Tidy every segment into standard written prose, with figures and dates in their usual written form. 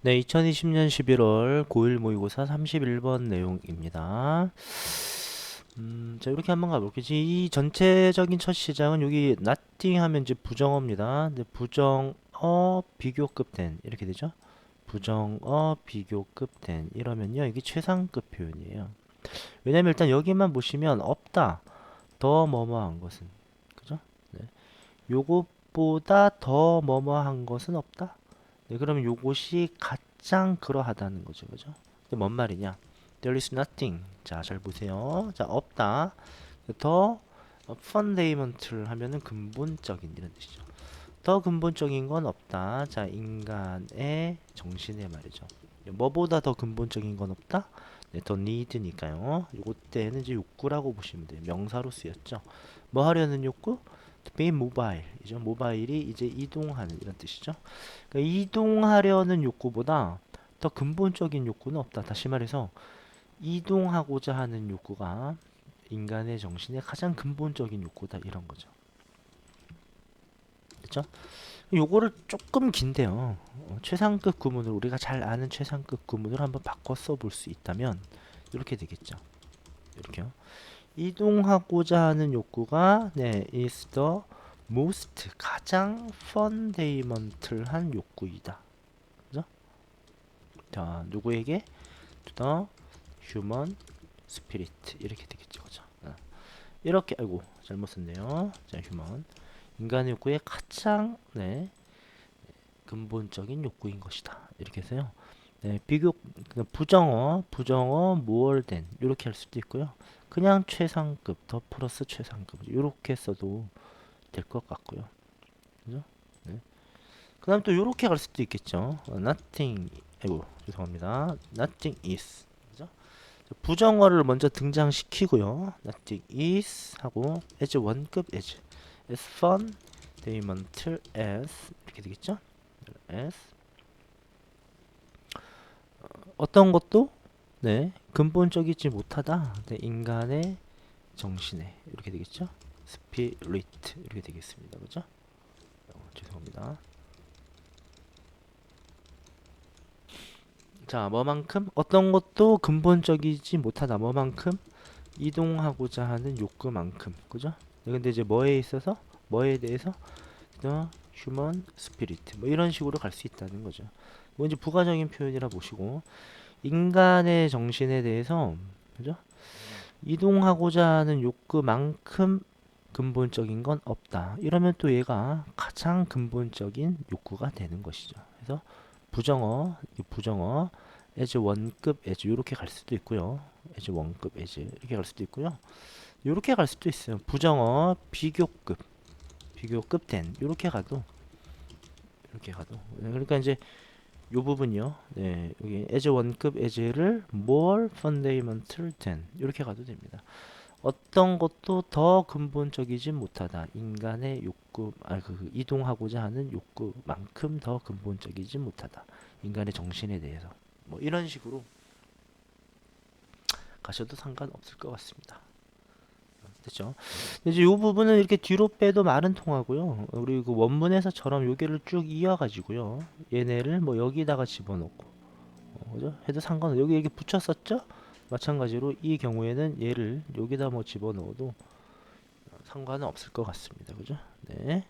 네, 2020년 11월 고1 모의고사 31번 내용입니다. 자, 이렇게 한번 가볼게요. 이 전체적인 첫 시장은 여기 nothing 하면 이제 부정어입니다. 근데 부정어 비교급 된 이렇게 되죠. 부정어 비교급 된 이러면요. 이게 최상급 표현이에요. 왜냐면 일단 여기만 보시면 없다. 더 뭐뭐한 것은. 그죠? 네. 요것보다 더 뭐뭐한 것은 없다. 네, 그러면 요것이 가장 그러하다는 거죠. 그죠? 근데 뭔 말이냐? There is nothing. 자, 잘 보세요. 자, 없다. 더 fundamental 하면은 근본적인 이런 뜻이죠. 더 근본적인 건 없다. 자, 인간의 정신의 말이죠. 뭐보다 더 근본적인 건 없다? 네, 더 need니까요. 요거 때는 이제 욕구라고 보시면 돼요. 명사로 쓰였죠. 뭐 하려는 욕구? To be mobile. 이죠. 모바일이 이제 이동하는 이런 뜻이죠. 그러니까 이동하려는 욕구보다 더 근본적인 욕구는 없다. 다시 말해서 이동하고자 하는 욕구가 인간의 정신의 가장 근본적인 욕구다 이런 거죠. 그렇죠? 요거를 조금 긴데요. 최상급 구문을 우리가 잘 아는 최상급 구문을 한번 바꿔 써볼 수 있다면 이렇게 되겠죠. 이렇게요. 이동하고자 하는 욕구가 네, is the most 가장 fundamental한 욕구이다. 그죠? 자, 누구에게? To the human spirit 이렇게 되겠죠. 그죠? 이렇게 아이고 잘못 썼네요. 자, human 인간의 욕구의 가장 네, 근본적인 욕구인 것이다. 이렇게 해서요. 네, 비교 부정어 more than 이렇게 할 수도 있고요. 그냥 최상급 더 플러스 최상급 이렇게 써도 될 것 같고요. 그죠? 네. 그다음 또 이렇게 갈 수도 있겠죠. nothing 아이고 죄송합니다. nothing is 그죠? 부정어를 먼저 등장시키고요. nothing is 하고 as 원급 as fundamental as 이렇게 되겠죠? as 어떤 것도 네 근본적이지 못하다. 네, 인간의 정신에 이렇게 되겠죠? spirit 이렇게 되겠습니다. 그죠? 죄송합니다. 자, 뭐만큼 어떤 것도 근본적이지 못하다. 뭐만큼 이동하고자 하는 욕구만큼. 그죠? 네, 근데 이제 뭐에 있어서 뭐에 대해서 the human spirit 뭐 이런 식으로 갈 수 있다는 거죠. 뭐 이제 부가적인 표현이라 보시고 인간의 정신에 대해서 그죠? 이동하고자 하는 욕구만큼 근본적인 건 없다. 이러면 또 얘가 가장 근본적인 욕구가 되는 것이죠. 그래서 부정어 as 원급 as 이렇게 갈 수도 있고요. as 원급 as 이렇게 갈 수도 있고요. 이렇게 갈 수도 있어요. 부정어 비교급 된 이렇게 가도 그러니까 이제 요 부분요. 네, 여기 as 원급 as를 more fundamental than 이렇게 가도 됩니다. 어떤 것도 더 근본적이지 못하다. 인간의 욕구, 이동하고자 하는 욕구만큼 더 근본적이지 못하다. 인간의 정신에 대해서. 뭐 이런 식으로 가셔도 상관없을 것 같습니다. 됐죠? 이제 이 부분은 이렇게 뒤로 빼도 말은 통하고요. 우리 그 원문에서처럼 여기를 쭉 이어가지고요. 얘네를 뭐 여기다가 집어넣고, 그죠? 해도 상관은 여기 이렇게 붙였었죠? 마찬가지로 이 경우에는 얘를 여기다 뭐 집어넣어도 상관은 없을 것 같습니다. 그죠? 네.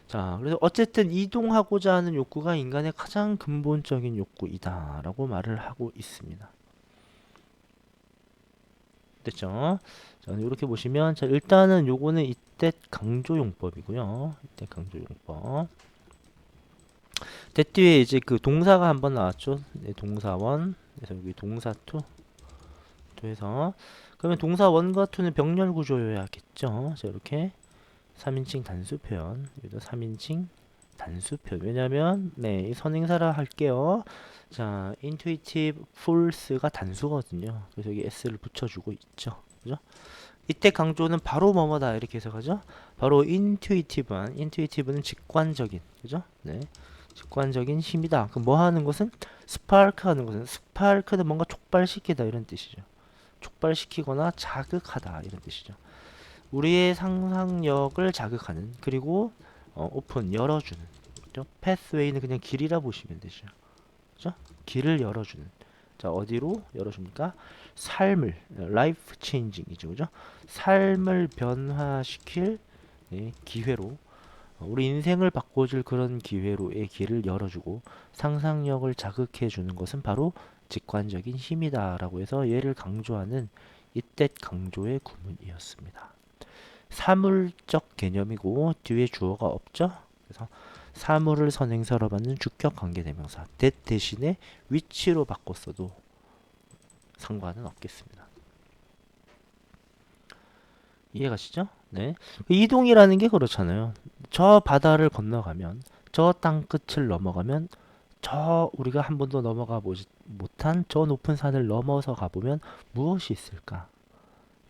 자, 그래서 어쨌든 이동하고자 하는 욕구가 인간의 가장 근본적인 욕구이다라고 말을 하고 있습니다. 됐죠? 자, 이렇게 보시면 자, 일단은 요거는 이때 강조용법이고요. 이때 강조용법. 대 뒤에 이제 그 동사가 한번 나왔죠. 네, 동사원. 그래서 여기 동사2 해서 그러면 동사 1과 2는 병렬 구조여야겠죠. 자, 이렇게 3인칭 단수 표현. 여기도 3인칭 단수 표현. 왜냐면 네, 이 선행사라 할게요. 자, intuitive force가 단수거든요. 그래서 여기 s를 붙여주고 있죠. 그죠? 이때 강조는 바로 뭐뭐다 이렇게 해석하죠. 바로 intuitive는 직관적인, 그죠? 네, 직관적인 힘이다. 그럼 뭐 하는 것은 spark 하는 것은 spark는 뭔가 촉발시키다 이런 뜻이죠. 촉발시키거나 자극하다 이런 뜻이죠. 우리의 상상력을 자극하는 그리고 오픈 열어주는 그죠? pathway는 그냥 길이라 보시면 되죠. 그죠? 길을 열어주는. 자, 어디로 열어줍니까? 삶을, life changing이죠, 그죠? 삶을 변화시킬 기회로, 우리 인생을 바꿔줄 그런 기회로의 길을 열어주고 상상력을 자극해주는 것은 바로 직관적인 힘이다라고 해서 얘를 강조하는 이때 강조의 구문이었습니다. 사물적 개념이고 뒤에 주어가 없죠. 그래서 사물을 선행사로 받는 주격 관계대명사 that 대신에 위치로 바꿨어도 상관은 없겠습니다. 이해가시죠? 네. 이동이라는 게 그렇잖아요. 저 바다를 건너가면, 저 땅 끝을 넘어가면, 저 우리가 한 번도 넘어가 보지 못한 저 높은 산을 넘어서 가보면 무엇이 있을까?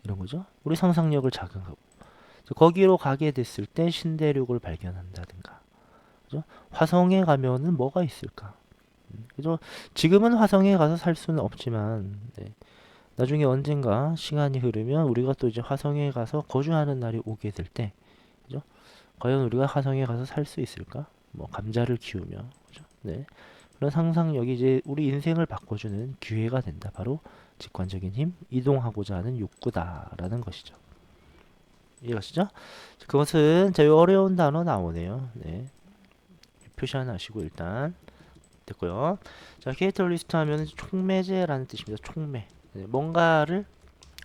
이런 거죠. 우리 상상력을 자극하고 거기로 가게 됐을 때 신대륙을 발견한다든가, 그죠? 화성에 가면은 뭐가 있을까? 그죠? 지금은 화성에 가서 살 수는 없지만, 네. 나중에 언젠가 시간이 흐르면 우리가 또 이제 화성에 가서 거주하는 날이 오게 될 때, 그죠? 과연 우리가 화성에 가서 살 수 있을까? 뭐 감자를 키우며, 그죠? 네. 그런 상상력이 이제 우리 인생을 바꿔주는 기회가 된다. 바로 직관적인 힘, 이동하고자 하는 욕구다라는 것이죠. 이해가시죠? 그것은 제일 어려운 단어 나오네요. 네. 표시 하나 하시고 일단 됐고요. 자, 캐터리스트 하면 촉매제라는 뜻입니다. 촉매. 네, 뭔가를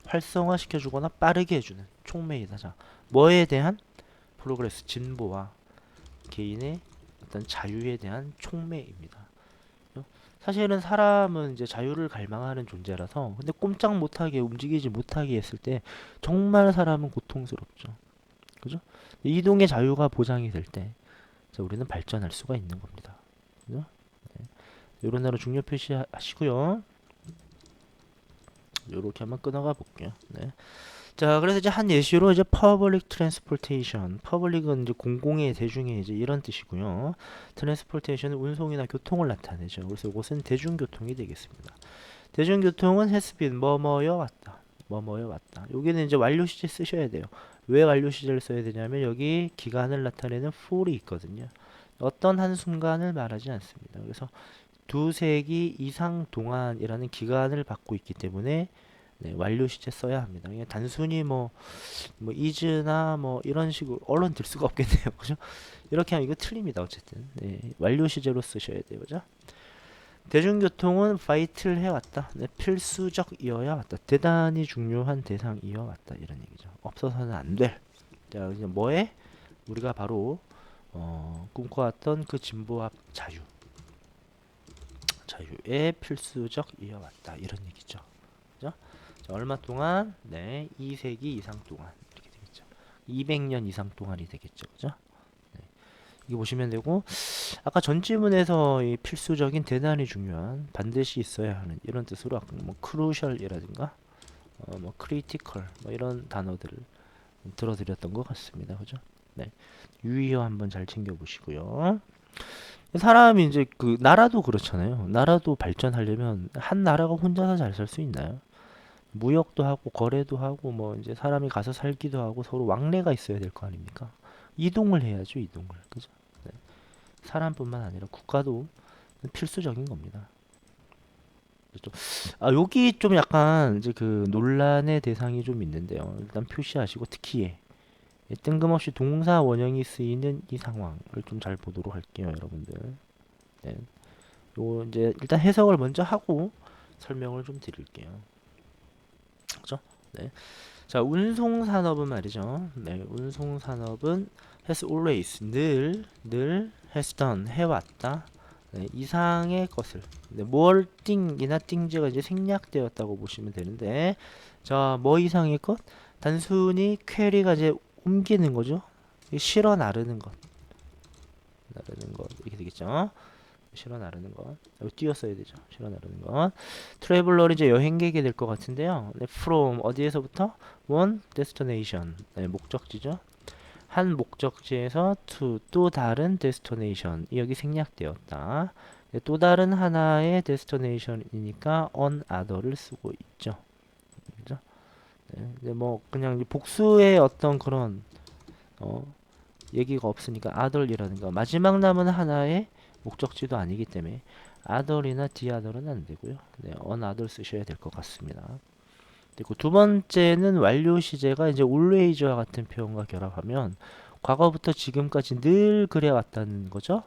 활성화시켜주거나 빠르게 해주는 촉매이다. 자, 뭐에 대한 프로그레스, 진보와 개인의 어떤 자유에 대한 촉매입니다. 사실은 사람은 이제 자유를 갈망하는 존재라서 근데 꼼짝 못하게 움직이지 못하게 했을 때 정말 사람은 고통스럽죠. 그죠? 이동의 자유가 보장이 될 때 우리는 발전할 수가 있는 겁니다. 그죠? 네. 이런 대로 중요 표시하시고요. 이렇게 한번 끊어가 볼게요. 네. 자, 그래서 이제 한 예시로 이제 public transportation, public은 이제 공공의 대중의 이제 이런 뜻이고요. transportation은 운송이나 교통을 나타내죠. 그래서 이것은 대중교통이 되겠습니다. 대중교통은 has been 뭐뭐여 왔다, 뭐뭐여 왔다. 여기는 이제 완료 시제 쓰셔야 돼요. 왜 완료 시제를 써야 되냐면 여기 기간을 나타내는 for이 있거든요. 어떤 한 순간을 말하지 않습니다. 그래서 두세기 이상 동안이라는 기간을 받고 있기 때문에 네, 완료 시제 써야 합니다. 그냥 단순히 뭐 is나 뭐 이런 식으로 언론 들 수가 없겠네요. 그죠? 이렇게 하면 이거 틀립니다. 어쨌든 네, 완료 시제로 쓰셔야 돼요. 그죠? 대중교통은 vital 해왔다. 네, 필수적이어야 왔다. 대단히 중요한 대상이어 왔다. 이런 얘기죠. 없어서는 안 될. 자, 이제 뭐에? 우리가 바로 꿈꿔왔던 그 진보와 자유의 필수적이어 왔다. 이런 얘기죠. 그죠? 자, 얼마 동안? 네, 2세기 이상 동안 이렇게 되겠죠. 200년 이상 동안이 되겠죠. 그죠? 네. 이거 보시면 되고 아까 전 지문에서 이 필수적인 대단히 중요한 반드시 있어야 하는 이런 뜻으로 아까 뭐 crucial이라든가 뭐 critical 뭐 이런 단어들을 들어드렸던 것 같습니다. 그죠? 네. 유의어 한번 잘 챙겨 보시고요. 사람이 이제 그 나라도 그렇잖아요. 나라도 발전하려면 한 나라가 혼자서 잘 살 수 있나요? 무역도 하고 거래도 하고 뭐 이제 사람이 가서 살기도 하고 서로 왕래가 있어야 될 거 아닙니까? 이동을 해야죠, 이동을. 그죠? 네. 사람뿐만 아니라 국가도 필수적인 겁니다. 그렇죠? 아, 여기 좀 약간 이제 그 논란의 대상이 좀 있는데요. 일단 표시하시고 특히 뜬금없이 동사 원형이 쓰이는 이 상황을 좀 잘 보도록 할게요, 여러분들. 네. 요 이제 일단 해석을 먼저 하고 설명을 좀 드릴게요. 그죠? 네. 자, 운송 산업은 말이죠. 네, 운송 산업은 has always 늘 has done 해왔다. 네, 이상의 것을 뭘 띵이나 띵지가 이제 생략되었다고 보시면 되는데, 자, 뭐 이상의 것? 단순히 퀘리가 이제 옮기는 거죠. 실어 나르는 것, 이렇게 되겠죠. 실어 나르는 것. 띄었어야 되죠. 실어 나르는 것. 트래블러는 이제 여행객이 될 것 같은데요. 네, from 어디에서부터? one destination. 네, 목적지죠. 한 목적지에서 to 또 다른 destination. 여기 생략되었다. 네, 또 다른 하나의 destination이니까 on other를 쓰고 있죠. 그죠? 네, 뭐 그냥 복수의 어떤 그런 얘기가 없으니까 other이라는 거 마지막 남은 하나의 목적지도 아니기 때문에 other이나 the other은 안 되고요. 네, another 쓰셔야 될 것 같습니다. 그리고 두 번째는 완료 시제가 이제 always와 같은 표현과 결합하면 과거부터 지금까지 늘 그래왔다는 거죠.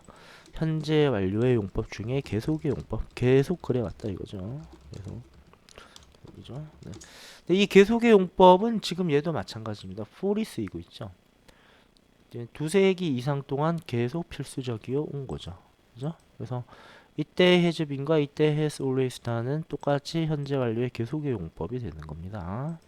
현재 완료의 용법 중에 계속의 용법, 계속 그래왔다 이거죠. 계속 이죠. 네. 근데 이 계속의 용법은 지금 얘도 마찬가지입니다. for이 쓰이고 있죠. 이제 두세기 이상 동안 계속 필수적이어 온 거죠. 그죠? 그래서 이때 has been과 이때 has always done은 똑같이 현재 완료의 계속의 용법이 되는 겁니다.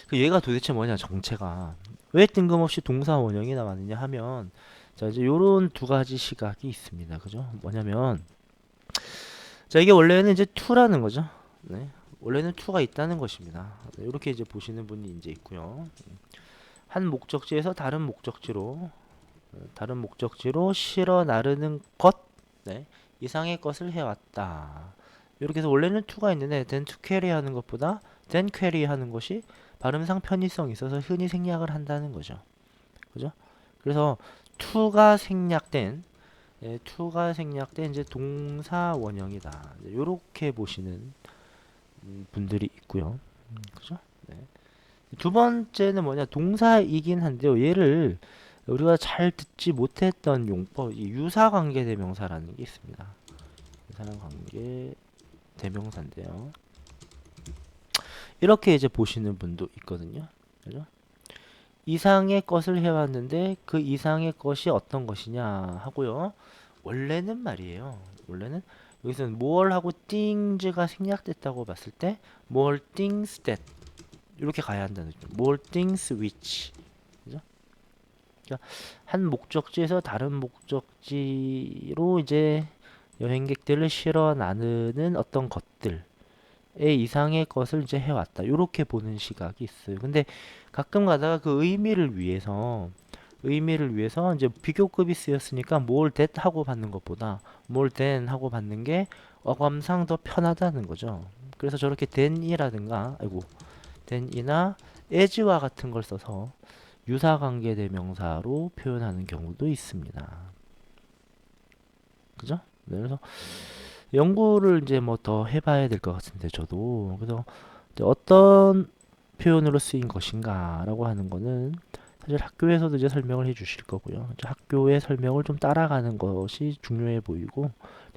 그 얘가 도대체 뭐냐 정체가 왜 뜬금없이 동사 원형이 나왔느냐 하면 자 이제 요런 두 가지 시각이 있습니다. 그죠? 뭐냐면 자 이게 원래는 이제 to라는 거죠. 네. 원래는 to가 있다는 것입니다. 네, 이렇게 이제 보시는 분이 이제 있고요. 한 목적지에서 다른 목적지로 실어 나르는 것 네. 이상의 것을 해왔다. 이렇게 해서 원래는 to가 있는데 then to carry 하는 것보다 then carry 하는 것이 발음상 편의성이 있어서 흔히 생략을 한다는 거죠. 그죠? 그래서 to가 생략된 to가 생략된 이제 동사 원형이다. 이렇게 보시는 분들이 있고요. 그죠? 네. 두 번째는 뭐냐 동사이긴 한데요. 얘를 우리가 잘 듣지 못했던 용법, 이 유사관계 대명사라는 게 있습니다. 유사관계 대명사인데요. 이렇게 이제 보시는 분도 있거든요. 그죠? 이상의 것을 해왔는데 그 이상의 것이 어떤 것이냐 하고요. 원래는 말이에요. 원래는 여기서는 more 하고 things가 생략됐다고 봤을 때 more things that 이렇게 가야 한다는 거죠. more things which. 그죠? 그러니까 한 목적지에서 다른 목적지로 이제 여행객들을 실어 나르는 어떤 것들의 이상의 것을 이제 해왔다. 이렇게 보는 시각이 있어요. 근데 가끔 가다가 그 의미를 위해서 이제 비교급이 쓰였으니까 more that 하고 받는 것보다 more than 하고 받는 게 어감상 더 편하다는 거죠. 그래서 저렇게 than이라든가 than이나 as와 같은 걸 써서 유사관계 대명사로 표현하는 경우도 있습니다. 그죠? 네, 그래서 연구를 이제 뭐 더 해봐야 될 것 같은데 저도 그래서 이제 어떤 표현으로 쓰인 것인가라고 하는 거는 사실 학교에서도 이제 설명을 해주실 거고요. 이제 학교의 설명을 좀 따라가는 것이 중요해 보이고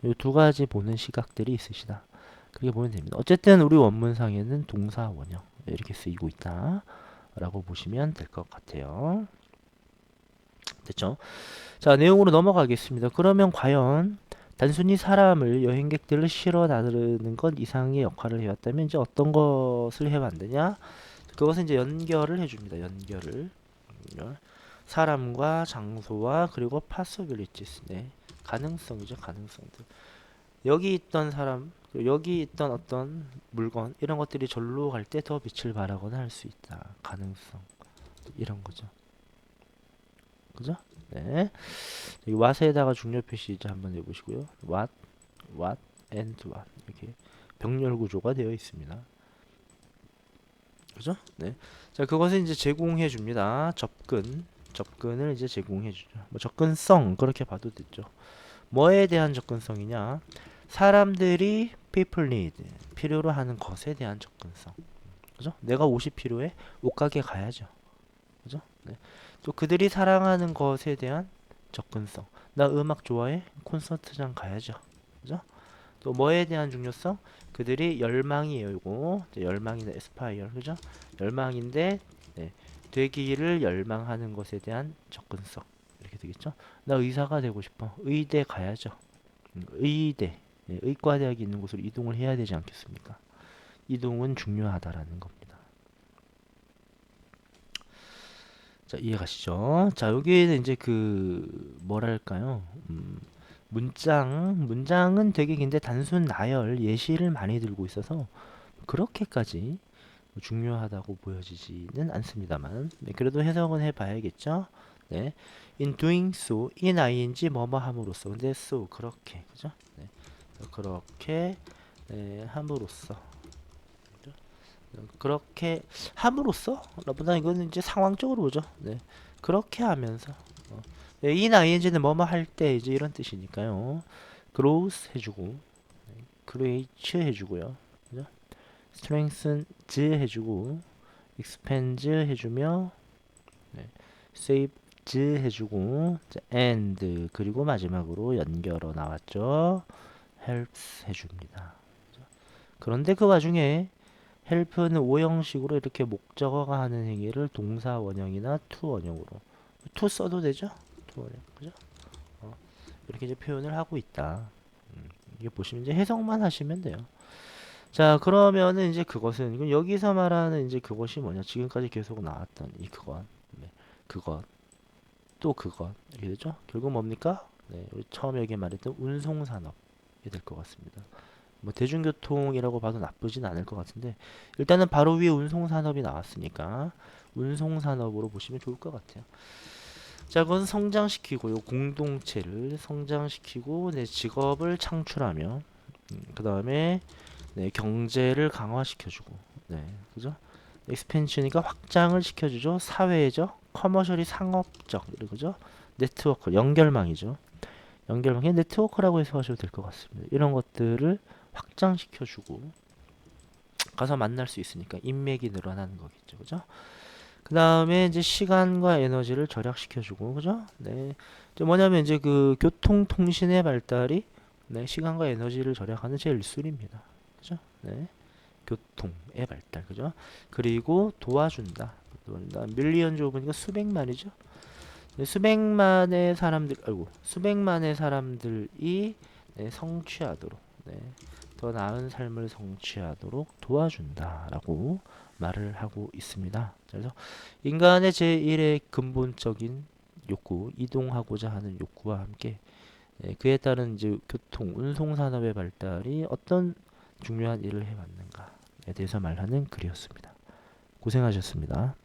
이 두 가지 보는 시각들이 있으시다. 그렇게 보면 됩니다. 어쨌든 우리 원문상에는 동사 원형 이렇게 쓰이고 있다라고 보시면 될 것 같아요. 됐죠? 자, 내용으로 넘어가겠습니다. 그러면 과연 단순히 사람을 여행객들을 실어 나르는 것 이상의 역할을 해왔다면 이제 어떤 것을 해왔느냐? 그것은 이제 연결을 해줍니다. 연결. 사람과 장소와 그리고 possibilities. 네. 가능성이죠. 가능성들. 여기 있던 사람, 그리고 여기 있던 어떤 물건 이런 것들이 절로 갈 때 더 빛을 발하거나 할 수 있다. 가능성. 이런 거죠. 그죠? 네. 여기 what에다가 중요 표시 이제 한번 해보시고요. what, and what 이렇게 병렬 구조가 되어 있습니다. 그죠? 네. 자, 그것을 이제 제공해 줍니다. 접근을 이제 제공해 주죠. 뭐 접근성 그렇게 봐도 되죠. 뭐에 대한 접근성이냐? 사람들이 people need 필요로 하는 것에 대한 접근성. 그죠? 내가 옷이 필요해? 옷가게 가야죠. 그죠? 네. 또 그들이 사랑하는 것에 대한 접근성. 나 음악 좋아해? 콘서트장 가야죠. 그죠? 또 뭐에 대한 중요성? 그들이 열망이에요. 이거 열망이나 에스파이어. 그죠? 열망인데 네. 되기를 열망하는 것에 대한 접근성. 이렇게 되겠죠? 나 의사가 되고 싶어. 의대 가야죠. 의대. 네. 의과대학이 있는 곳으로 이동을 해야 되지 않겠습니까? 이동은 중요하다라는 겁니다. 자, 이해가시죠? 자, 여기에는 이제 그 뭐랄까요? 문장은 되게 긴데 단순 나열, 예시를 많이 들고 있어서 그렇게까지 중요하다고 보여지지는 않습니다만 네, 그래도 해석은 해봐야겠죠? 네, in doing so, in ing 뭐뭐 함으로써 근데 so 그렇게 그죠? 네, 그렇게 네, 함으로써 그렇게 함으로써 보다 이거는 이제 상황적으로 보죠. 네, 그렇게 하면서 네, in ing는 뭐뭐 할 때 이제 이런 뜻이니까요. growth 해주고, create 해주고요. 그죠? strengthens 해주고, expands 해주며, 네, saves 해주고, 자, and 그리고 마지막으로 연결어 나왔죠. helps 해줍니다. 그런데 그 와중에 help는 오형식으로 이렇게 목적어가 하는 행위를 동사 원형이나 to 원형으로 to 써도 되죠? to 원형 그죠? 이렇게 이제 표현을 하고 있다. 이게 보시면 이제 해석만 하시면 돼요. 자, 그러면은 이제 그것은 이건 여기서 말하는 이제 그것이 뭐냐? 지금까지 계속 나왔던 이 그것, 네, 그것 또 그것 이렇게 되죠? 결국 뭡니까? 네, 우리 처음 여기 말했던 운송산업이 될 것 같습니다. 뭐 대중교통이라고 봐도 나쁘진 않을 것 같은데 일단은 바로 위에 운송산업이 나왔으니까 운송산업으로 보시면 좋을 것 같아요. 자, 그건 성장시키고요. 공동체를 성장시키고 내 직업을 창출하며 그 다음에 네, 경제를 강화시켜주고 네, 그죠? 익스펜션이니까 확장을 시켜주죠. 사회적, 커머셜이 상업적, 그죠? 네트워크, 연결망이죠. 연결망의 네트워크라고 해석하셔도 될 것 같습니다. 이런 것들을 확장시켜주고 가서 만날 수 있으니까 인맥이 늘어나는 거겠죠, 그죠? 그 다음에 이제 시간과 에너지를 절약시켜주고, 그죠? 네, 이제 뭐냐면 이제 그 교통통신의 발달이 네, 시간과 에너지를 절약하는 제 1순위입니다, 그죠? 네, 교통의 발달, 그죠? 그리고 도와준다. 밀리언 좁으니까 수백만이죠. 네, 수백만의 사람들, 아이고, 수백만의 사람들이 네, 성취하도록, 네, 더 나은 삶을 성취하도록 도와준다라고 말을 하고 있습니다. 그래서 인간의 제1의 근본적인 욕구, 이동하고자 하는 욕구와 함께 그에 따른 이제 교통, 운송 산업의 발달이 어떤 중요한 일을 해왔는가에 대해서 말하는 글이었습니다. 고생하셨습니다.